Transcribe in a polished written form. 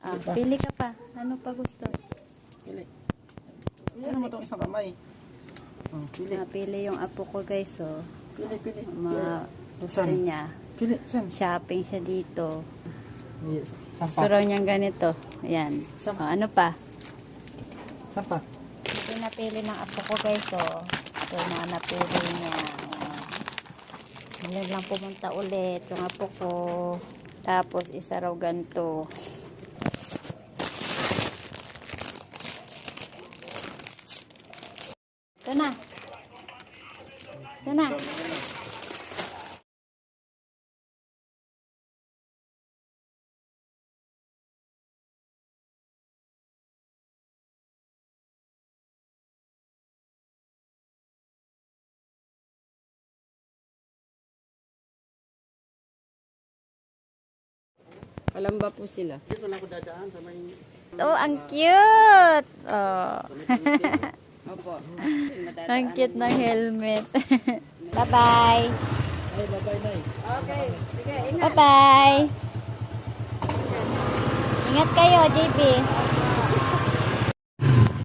Pili ka pa. Ano pa gusto? Pili. Ano mo itong isang kamay? Pili. Pili yung apo ko guys. So, Pili. gusto niya. Pili. Saan? Shopping siya dito. Saan Gusto raw niyang ganito. Ayan. Ano pa? Saan pa? Ito napili ng apo ko guys. So, ito na napili niya. Ngayon lang pumunta ulit yung apo ko. Tapos isa raw ganito. Ito na. Ito na. Palamba po sila. Dito lang ako dadaan sa may... Oh, ang cute! Oh. Opo. Ang cute ng helmet. Bye-bye! Ay, bye-bye na Okay. Sige, Bye-bye! Ingat kayo, JP.